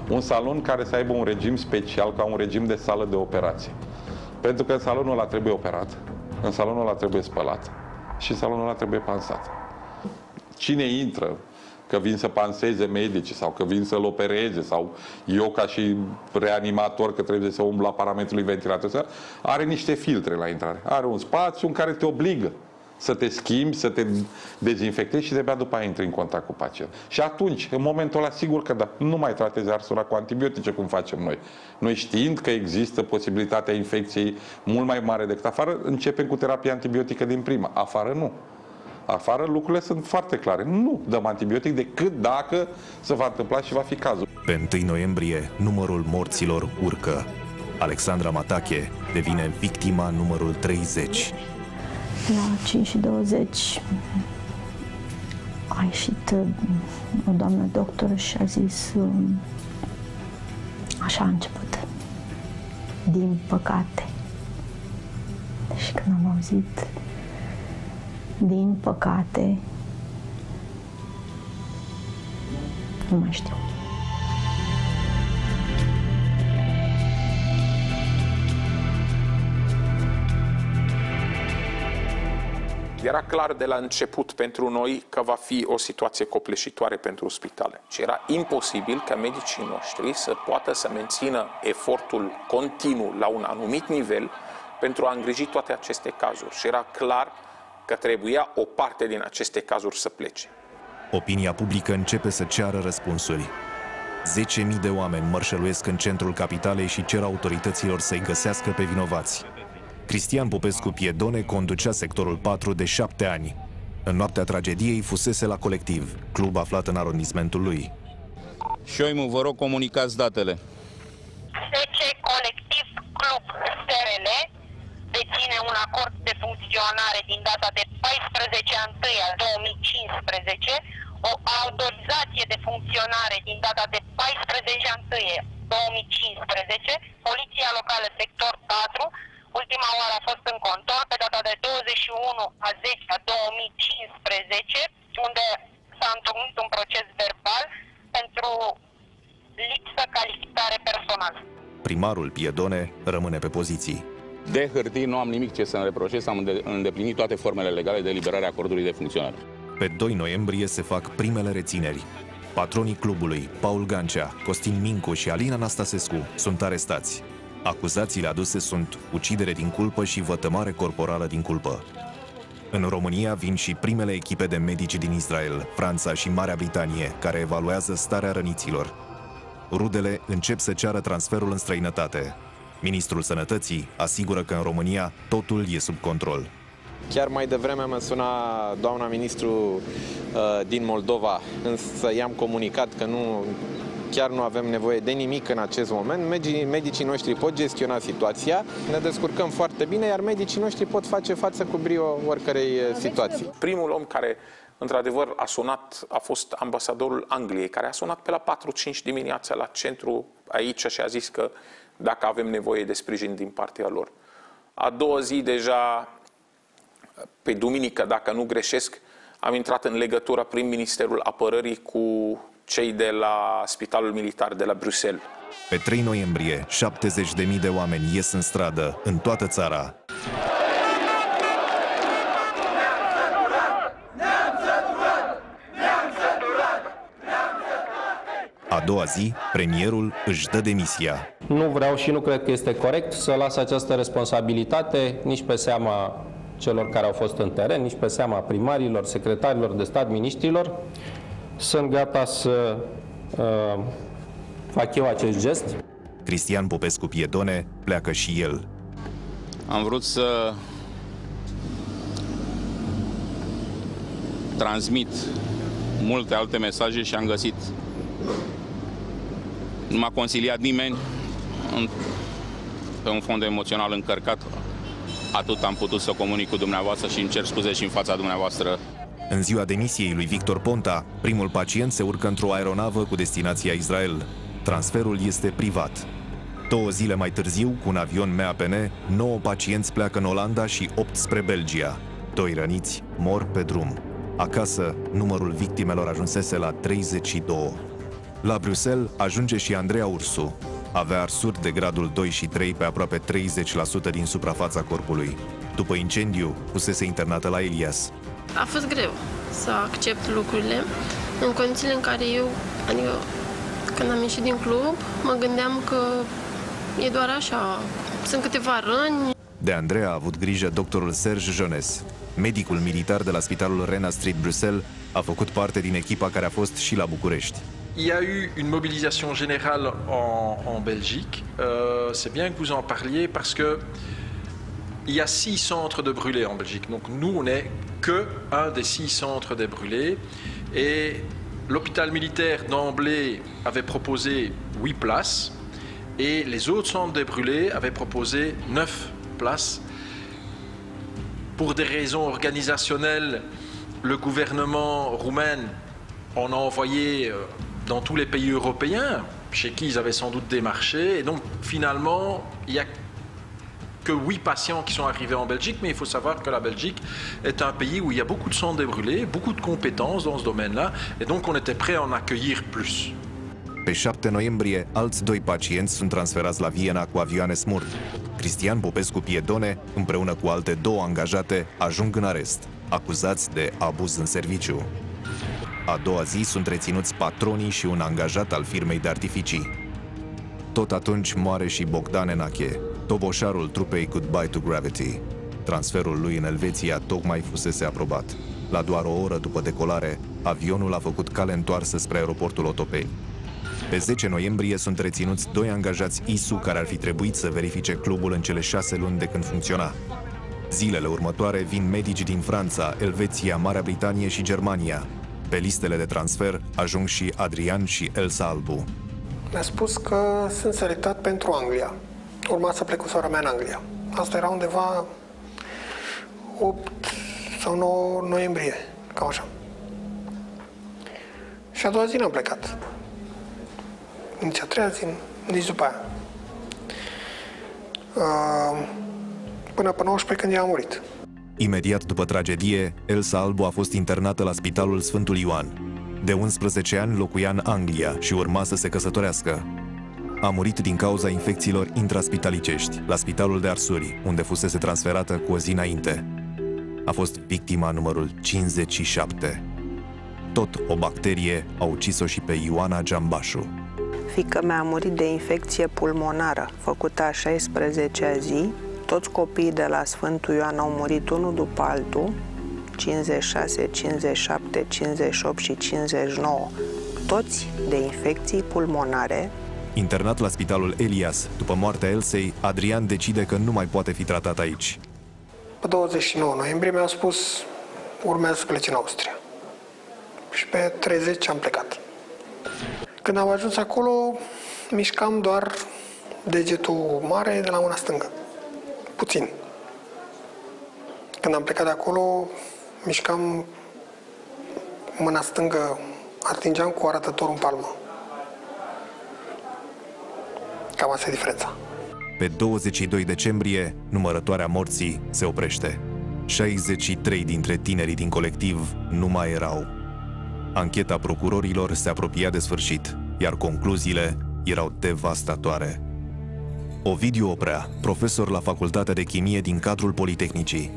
S24: Un salon care să aibă un regim special, ca un regim de sală de operație. Pentru că în salonul ăla trebuie operat, în salonul ăla trebuie spălat și în salonul ăla trebuie pansat. Cine intră, că vin să panseze medici sau că vin să-l opereze sau eu ca și reanimator că trebuie să umblu la parametrul ventilator, are niște filtre la intrare. Are un spațiu în care te obligă să te schimbi, să te dezinfectezi și de-abia după aia intri în contact cu pacient. Și atunci, în momentul ăla, sigur că da, nu mai tratezi arsura cu antibiotice cum facem noi. Noi știind că există posibilitatea infecției mult mai mare decât afară, începem cu terapia antibiotică din prima. Afară nu. Afară lucrurile sunt foarte clare. Nu dăm antibiotic decât dacă se va întâmpla și va fi cazul.
S1: Pe 1 noiembrie, numărul morților urcă. Alexandra Matache devine victima numărul 30.
S4: La 5:20 a ieșit o doamnă doctor și a zis așa a început. Din păcate. Și când am auzit din păcate, nu mai știu.
S16: Era clar de la început pentru noi că va fi o situație copleșitoare pentru spitale. Și era imposibil ca medicii noștri să poată să mențină efortul continuu la un anumit nivel pentru a îngriji toate aceste cazuri. Și era clar că trebuia o parte din aceste cazuri să plece.
S1: Opinia publică începe să ceară răspunsuri. 10.000 de oameni mărșăluiesc în centrul capitalei și cer autorităților să-i găsească pe vinovați. Cristian Popescu Piedone conducea sectorul 4 de 7 ani. În noaptea tragediei fusese la Colectiv, club aflat în arondismentul lui.
S6: Șoimu, vă rog, comunicați datele.
S8: SC Colectiv Club SRL deține un acord de funcționare din data de 14/1/2015, o autorizație de funcționare din data de 14/1/2015, Poliția Locală Sector 4, ultima oară a fost în control pe data de 21/10/2015, unde s-a întocmit un proces verbal pentru lipsă calificare personal.
S1: Primarul Piedone rămâne pe poziții.
S6: De hârtii nu am nimic ce să-mi reproșez, am îndeplinit toate formele legale de eliberare a acordului de funcționare.
S1: Pe 2 noiembrie se fac primele rețineri. Patronii clubului, Paul Gancea, Costin Mincu și Alina Anastasescu, sunt arestați. Acuzațiile aduse sunt ucidere din culpă și vătămare corporală din culpă. În România vin și primele echipe de medici din Israel, Franța și Marea Britanie, care evaluează starea răniților. Rudele încep să ceară transferul în străinătate. Ministrul Sănătății asigură că în România totul e sub control.
S10: Chiar mai devreme mă suna doamna ministru din Moldova, însă i-am comunicat că chiar nu avem nevoie de nimic în acest moment. Medicii noștri pot gestiona situația, ne descurcăm foarte bine, iar medicii noștri pot face față cu brio oricărei situații.
S16: Primul om care, într-adevăr, a sunat a fost ambasadorul Angliei, care a sunat pe la 4-5 dimineața la centru aici și a zis că dacă avem nevoie de sprijin din partea lor. A doua zi, deja, pe duminică, dacă nu greșesc, am intrat în legătură prin Ministerul Apărării cu cei de la Spitalul Militar de la Bruxelles.
S1: Pe 3 noiembrie, 70.000 de oameni ies în stradă, în toată țara. A doua zi, premierul își dă demisia.
S22: Nu vreau și nu cred că este corect să las această responsabilitate nici pe seama celor care au fost în teren, nici pe seama primarilor, secretarilor de stat, miniștrilor. Sunt gata să fac eu acest gest.
S1: Cristian Popescu Piedone pleacă și el.
S6: Am vrut să transmit multe alte mesaje și am găsit. Nu m-a consiliat nimeni pe un fond emoțional încărcat. Atât am putut să comunic cu dumneavoastră și îmi cer scuze și în fața dumneavoastră.
S1: În ziua demisiei lui Victor Ponta, primul pacient se urcă într-o aeronavă cu destinația Israel. Transferul este privat. 2 zile mai târziu, cu un avion MAPN, 9 pacienți pleacă în Olanda și 8 spre Belgia. 2 răniți mor pe drum. Acasă, numărul victimelor ajunsese la 32. La Bruxelles ajunge și Andreea Ursu. Avea arsuri de gradul 2 și 3 pe aproape 30% din suprafața corpului. După incendiu, fusese internată la Elias.
S21: A fost greu să accept lucrurile în condițiile în care eu, adică când am ieșit din club, mă gândeam că e doar așa, sunt câteva răni.
S1: De Andreea a avut grijă doctorul Serge Jones. Medicul militar de la Spitalul Rena Street Bruxelles a făcut parte din echipa care a fost și la București.
S25: Il y a eu une mobilisation générale en Belgique. C'est bien que vous en parliez parce que il y a 6 centres de brûlés en Belgique. Donc nous, on n'est que un des 6 centres de brûlés. Et l'hôpital militaire d'emblée avait proposé 8 places et les autres centres de brûlés avaient proposé 9 places. Pour des raisons organisationnelles, le gouvernement roumain en a envoyé dans tous les pays européens, chez qui ils avaient sans doute démarché. Et donc, finalement, il n'y a que 8 patients qui sont arrivés en Belgique, mais il faut savoir que la Belgique est un pays où il y a beaucoup de centres de brûlés, beaucoup de compétences dans ce domaine-là, et donc on était prêt à en accueillir plus.
S1: Pe 7 noiembrie, alți 2 pacienți sunt transferați la Viena cu avioane Smurt. Cristian Popescu Piedone, împreună cu alte 2 angajate, ajung în arest, acuzați de abuz în serviciu. A doua zi sunt reținuți patronii și un angajat al firmei de artificii. Tot atunci moare și Bogdan Enache, toboșarul trupei Goodbye to Gravity. Transferul lui în Elveția tocmai fusese aprobat. La doar o oră după decolare, avionul a făcut cale întoarsă spre aeroportul Otopeni. Pe 10 noiembrie sunt reținuți 2 angajați ISU care ar fi trebuit să verifice clubul în cele 6 luni de când funcționa. Zilele următoare vin medici din Franța, Elveția, Marea Britanie și Germania. Pe listele de transfer ajung și Adrian și Elsa Albu.
S5: Mi-a spus că sunt selectat pentru Anglia. Urma să plec cu sora mea în Anglia. Asta era undeva 8 sau 9 noiembrie, cam așa. Și a doua zi n-am plecat. Nici a treia zi, nici după aia. Până pe 19 când ea a murit.
S1: Imediat după tragedie, Elsa Albu a fost internată la Spitalul Sfântul Ioan. De 11 ani locuia în Anglia și urma să se căsătorească. A murit din cauza infecțiilor intraspitalicești, la Spitalul de Arsuri, unde fusese transferată cu o zi înainte. A fost victima numărul 57. Tot o bacterie a ucis-o și pe Ioana Giambașu.
S3: Fiica mea a murit de infecție pulmonară, făcută a 16-a zi. Toți copiii de la Sfântul Ioan au murit unul după altul, 56, 57, 58 și 59, toți de infecții pulmonare.
S1: Internat la Spitalul Elias, după moartea Elsei, Adrian decide că nu mai poate fi tratat aici.
S5: Pe 29 noiembrie mi-au spus urmează să pleci în Austria. Și pe 30 am plecat. Când am ajuns acolo, mișcam doar degetul mare de la mâna stângă. Puțin. Când am plecat de acolo, mișcam mâna stângă, atingeam cu arătătorul în palmă. Cam asta e diferența.
S1: Pe 22 decembrie, numărătoarea morții se oprește. 63 dintre tinerii din colectiv nu mai erau. Ancheta procurorilor se apropia de sfârșit, iar concluziile erau devastatoare. Ovidiu Oprea, profesor la Facultatea de Chimie din cadrul Politehnicii.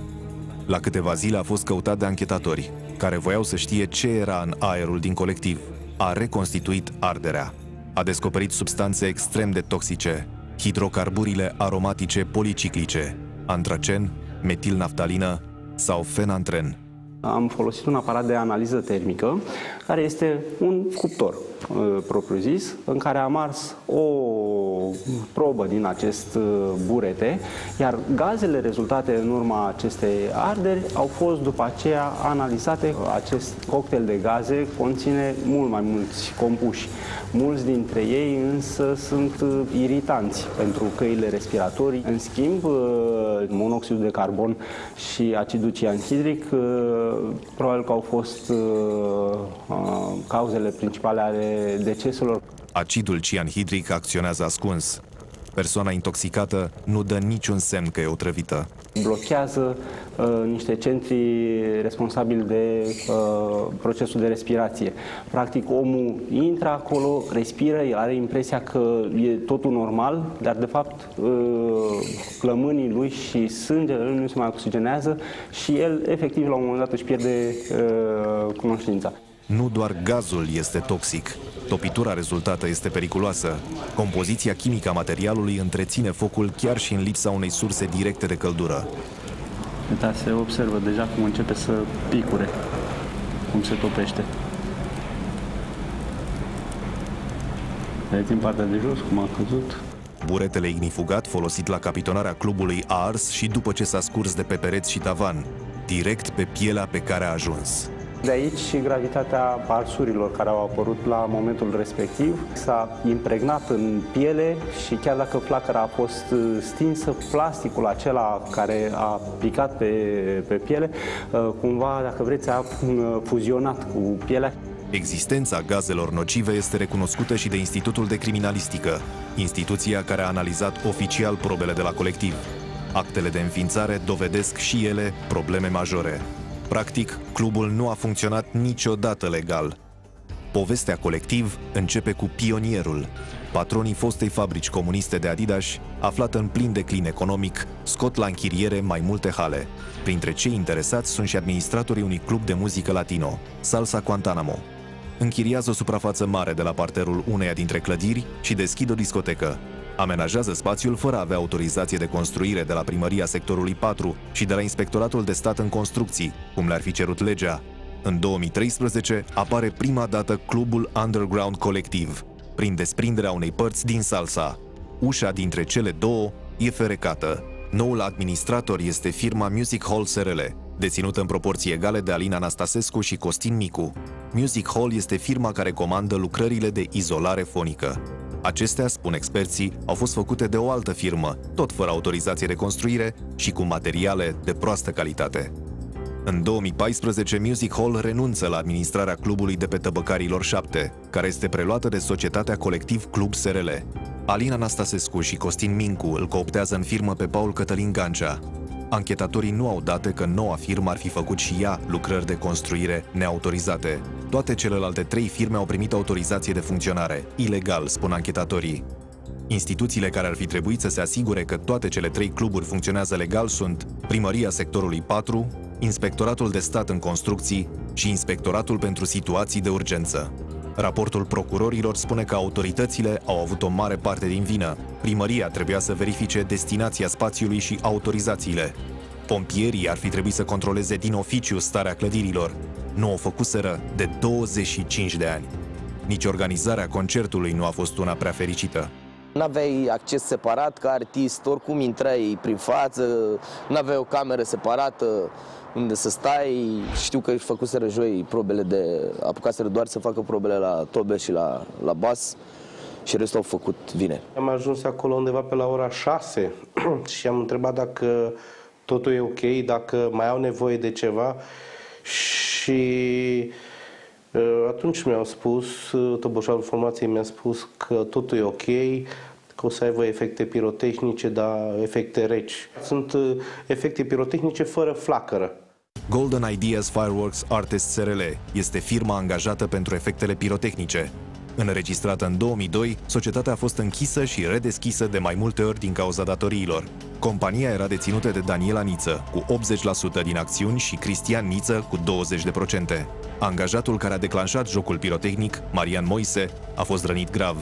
S1: La câteva zile a fost căutat de anchetatori, care voiau să știe ce era în aerul din colectiv. A reconstituit arderea. A descoperit substanțe extrem de toxice, hidrocarburile aromatice policiclice, antracen, metilnaftalină sau fenantren.
S9: Am folosit un aparat de analiză termică, care este un cuptor propriu-zis, în care am ars o probă din acest burete, iar gazele rezultate în urma acestei arderi au fost după aceea analizate. Acest cocktail de gaze conține mult mai mulți compuși. Mulți dintre ei însă sunt iritanți pentru căile respiratorii. În schimb, monoxidul de carbon și acidul cianhidric probabil că au fost cauzele principale ale deceselor.
S1: Acidul cianhidric acționează ascuns. Persoana intoxicată nu dă niciun semn că e otrăvită.
S9: Blochează niște centri responsabili de procesul de respirație. Practic, omul intră acolo, respiră, el are impresia că e totul normal, dar de fapt plămânii lui și sângele lui nu se mai oxigenează și el, efectiv, la un moment dat își pierde cunoștința.
S1: Nu doar gazul este toxic. Topitura rezultată este periculoasă. Compoziția chimică a materialului întreține focul chiar și în lipsa unei surse directe de căldură.
S9: Da, se observă deja cum începe să picure, cum se topește. Vedeți în partea de jos cum a căzut?
S1: Buretele ignifugat folosit la capitonarea clubului a ars și după ce s-a scurs de pe pereți și tavan, direct pe pielea pe care a ajuns.
S9: De aici și gravitatea arsurilor care au apărut la momentul respectiv. S-a impregnat în piele și chiar dacă flacăra a fost stinsă, plasticul acela care a picat pe piele, cumva, dacă vreți, a fuzionat cu pielea.
S1: Existența gazelor nocive este recunoscută și de Institutul de Criminalistică, instituția care a analizat oficial probele de la colectiv. Actele de înființare dovedesc și ele probleme majore. Practic, clubul nu a funcționat niciodată legal. Povestea colectiv începe cu pionierul. Patronii fostei fabrici comuniste de Adidas, aflată în plin declin economic, scot la închiriere mai multe hale. Printre cei interesați sunt și administratorii unui club de muzică latino, Salsa Guantanamo. Închiriază o suprafață mare de la parterul uneia dintre clădiri și deschid o discotecă. Amenajează spațiul fără a avea autorizație de construire de la primăria sectorului 4 și de la Inspectoratul de Stat în Construcții, cum le-ar fi cerut legea. În 2013 apare prima dată clubul Underground Colectiv, prin desprinderea unei părți din Salsa. Ușa dintre cele două e ferecată. Noul administrator este firma Music Hall SRL, deținută în proporții egale de Alina Anastasescu și Costin Micu. Music Hall este firma care comandă lucrările de izolare fonică. Acestea, spun experții, au fost făcute de o altă firmă, tot fără autorizație de construire și cu materiale de proastă calitate. În 2014, Music Hall renunță la administrarea clubului de pe Tăbăcarilor 7, care este preluată de societatea Colectiv Club SRL. Alina Anastasescu și Costin Mincu îl cooptează în firmă pe Paul Cătălin Gancea. Anchetatorii nu au date că noua firmă ar fi făcut și ea lucrări de construire neautorizate. Toate celelalte 3 firme au primit autorizație de funcționare, ilegal, spun anchetatorii. Instituțiile care ar fi trebuit să se asigure că toate cele 3 cluburi funcționează legal sunt Primăria Sectorului 4, Inspectoratul de Stat în Construcții și Inspectoratul pentru Situații de Urgență. Raportul procurorilor spune că autoritățile au avut o mare parte din vină. Primăria trebuia să verifice destinația spațiului și autorizațiile. Pompierii ar fi trebuit să controleze din oficiu starea clădirilor. Nu o făcuseră de 25 de ani. Nici organizarea concertului nu a fost una prea fericită.
S11: N-aveai acces separat ca artist, oricum intrai prin față, n-aveai o cameră separată unde să stai. Știu că își făcuseră joi probele apucaseră doar să facă probele la tobe și la bas și restul au făcut vineri.
S12: Am ajuns acolo undeva pe la ora 6 și am întrebat dacă totul e ok, dacă mai au nevoie de ceva și atunci mi-au spus, toboșarul formației mi-a spus că totul e ok, că o să aibă efecte pirotehnice, dar efecte reci. Sunt efecte pirotehnice fără flacără.
S1: Golden Ideas Fireworks Artists SRL este firma angajată pentru efectele pirotehnice. Înregistrată în 2002, societatea a fost închisă și redeschisă de mai multe ori din cauza datoriilor. Compania era deținută de Daniela Niță, cu 80% din acțiuni, și Cristian Niță, cu 20%. Angajatul care a declanșat jocul pirotehnic, Marian Moise, a fost rănit grav.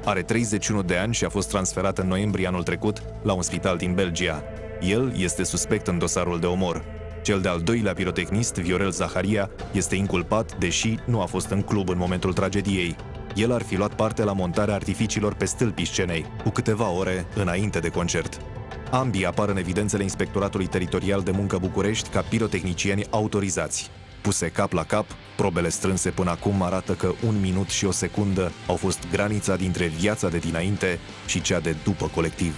S1: Are 31 de ani și a fost transferat în noiembrie anul trecut la un spital din Belgia. El este suspect în dosarul de omor. Cel de-al doilea pirotehnist, Viorel Zaharia, este inculpat, deși nu a fost în club în momentul tragediei. El ar fi luat parte la montarea artificiilor pe stâlpii scenei, cu câteva ore înainte de concert. Ambii apar în evidențele Inspectoratului Teritorial de Muncă București ca pirotehnicieni autorizați. Puse cap la cap, probele strânse până acum arată că 1 minut și o secundă au fost granița dintre viața de dinainte și cea de după colectiv.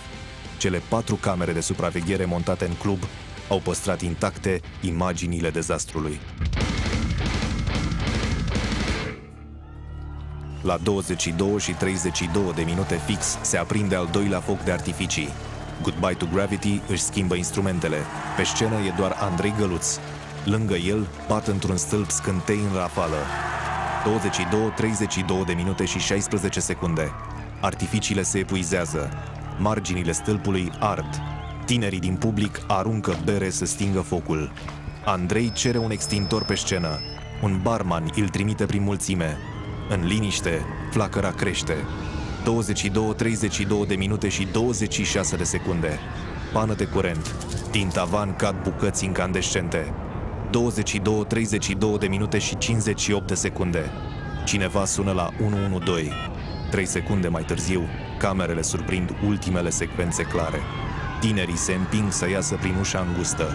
S1: Cele 4 camere de supraveghere montate în club au păstrat intacte imaginile dezastrului. La 22 și 32 de minute fix se aprinde al doilea foc de artificii. Goodbye to Gravity își schimbă instrumentele. Pe scenă e doar Andrei Găluț. Lângă el bat într-un stâlp scântei în rafală. 22-32 de minute și 16 secunde. Artificiile se epuizează. Marginile stâlpului ard. Tinerii din public aruncă bere să stingă focul. Andrei cere un extintor pe scenă. Un barman îl trimite prin mulțime. În liniște, flacăra crește. 22-32 de minute și 26 de secunde. Pană de curent. Din tavan cad bucăți incandescente. 22-32 de minute și 58 de secunde. Cineva sună la 112. 3 secunde mai târziu, camerele surprind ultimele secvențe clare. Tinerii se împing să iasă prin ușa îngustă.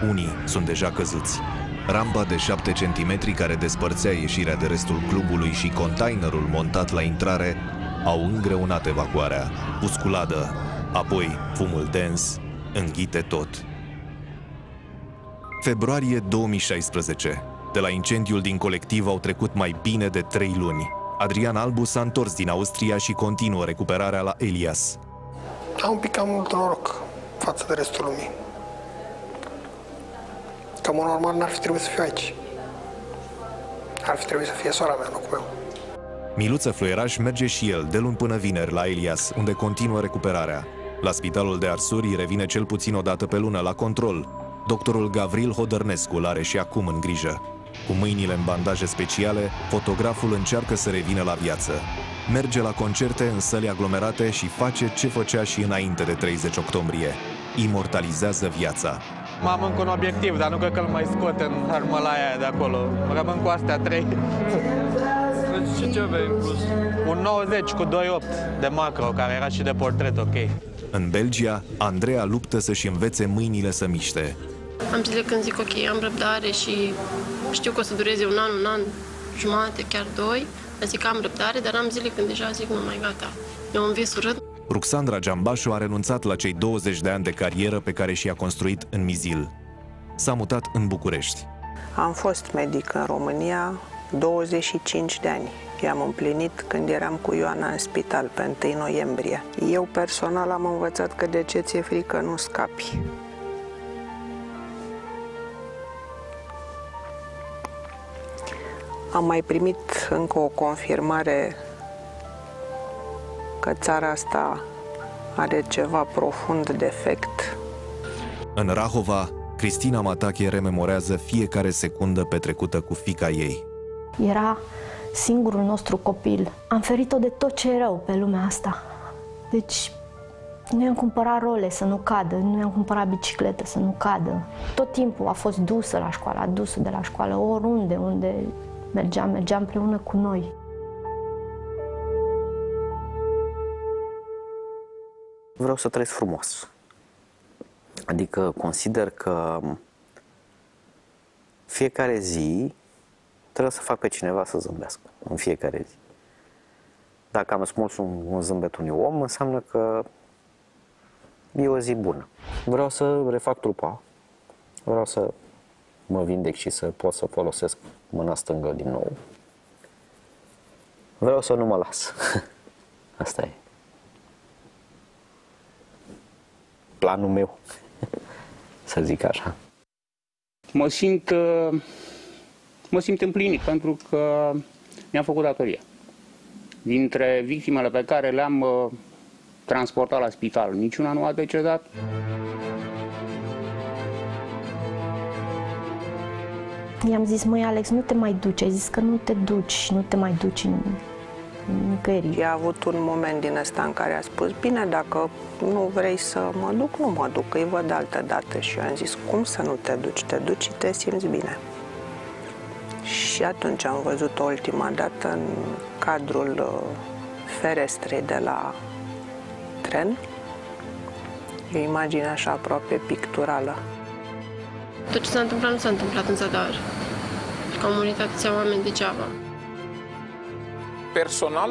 S1: Unii sunt deja căzuți. Rampa de 7 cm care despărțea ieșirea de restul clubului și containerul montat la intrare au îngreunat evacuarea. Pusculadă, apoi fumul dens înghite tot. Februarie 2016. De la incendiul din colectiv au trecut mai bine de 3 luni. Adrian Albu s-a întors din Austria și continuă recuperarea la Elias.
S5: Am un pic cam mult noroc față de restul lumii. Că, mă, normal, n-ar fi trebuit să fiu aici. Ar fi trebuit să fie sora mea în locul meu.
S1: Miluță Fluieraș merge și el de luni până vineri la Elias, unde continuă recuperarea. La spitalul de Arsuri îi revine cel puțin o dată pe lună la control. Doctorul Gavril Hodărnescu îl are și acum în grijă. Cu mâinile în bandaje speciale, fotograful încearcă să revină la viață. Merge la concerte în săli aglomerate și face ce făcea și înainte de 30 octombrie. Imortalizează viața.
S13: M-am încă un obiectiv, dar nu cred că îl mai scot în armălaia aia de acolo. Rămân cu astea 3. Și ce aveai în plus? Un 90 cu 2.8 de macro, care era și de portret, ok.
S1: În Belgia, Andreea luptă să-și învețe mâinile să miște.
S21: Am zile când zic, ok, am răbdare și știu că o să dureze un an jumate, chiar 2. Zic, am răbdare, dar am zile când deja zic, nu mai gata. Eu un vis urât.
S1: Ruxandra Giambașu a renunțat la cei 20 de ani de carieră pe care și-a construit în Mizil. S-a mutat în București.
S3: Am fost medic în România 25 de ani. I-am împlinit când eram cu Ioana în spital pe 1 noiembrie. Eu personal am învățat că de ce ți-e frică nu scapi. Am mai primit încă o confirmare că țara asta are ceva profund defect.
S1: În Rahova, Cristina Matache rememorează fiecare secundă petrecută cu fiica ei.
S4: Era singurul nostru copil. Am ferit-o de tot ce e rău pe lumea asta. Deci, nu i-am cumpărat role să nu cadă, nu i-am cumpărat bicicletă să nu cadă. Tot timpul a fost dusă la școală, adusă de la școală, oriunde, unde mergea împreună cu noi.
S14: Vreau să trăiesc frumos. Adică consider că fiecare zi trebuie să fac pe cineva să zâmbească, în fiecare zi. Dacă am smuls un zâmbet unui om, înseamnă că e o zi bună. Vreau să refac trupa, vreau să mă vindec și să pot să folosesc mâna stângă din nou. Vreau să nu mă las. Asta e planul meu, să zic așa.
S15: Mă simt împlinit pentru că mi-am făcut datoria. Dintre victimele pe care le-am transportat la spital, niciuna nu a decedat.
S4: I-am zis, măi, Alex, nu te mai duci. Ai zis că nu te duci, nu te mai duci nicăieri.
S3: Și a avut un moment din ăsta în care a spus, bine, dacă nu vrei să mă duc, nu mă duc, îi văd altă dată. Și eu am zis, cum să nu te duci? Te duci și te simți bine. Și atunci am văzut-o ultima dată în cadrul ferestrei de la tren. E o imagine așa aproape picturală.
S21: Tot ce s-a întâmplat nu s-a întâmplat în zadar. Că au murit atâția oameni degeaba.
S16: Personal,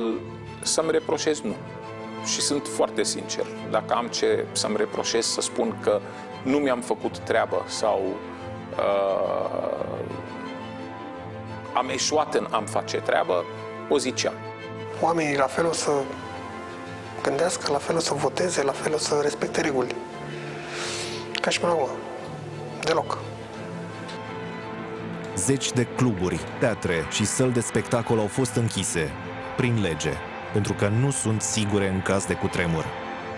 S16: să-mi reproșez nu. Și sunt foarte sincer. Dacă am ce să-mi reproșez, să spun că nu mi-am făcut treabă sau am eșuat în a-mi face treabă, o ziceam.
S5: Oamenii la fel o să gândească, la fel o să voteze, la fel o să respecte reguli. Ca și până acum. Deloc.
S1: Zeci de cluburi, teatre și săli de spectacol au fost închise, prin lege, pentru că nu sunt sigure în caz de cutremur.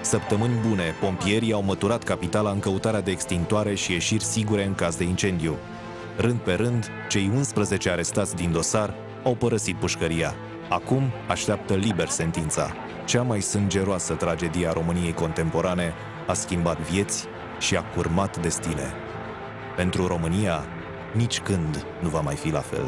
S1: Săptămâni bune, pompierii au măturat capitala în căutarea de extintoare și ieșiri sigure în caz de incendiu. Rând pe rând, cei 11 arestați din dosar au părăsit pușcăria. Acum așteaptă liber sentința. Cea mai sângeroasă tragedie a României contemporane a schimbat vieți și a curmat destine. Pentru România, nici când nu va mai fi la fel.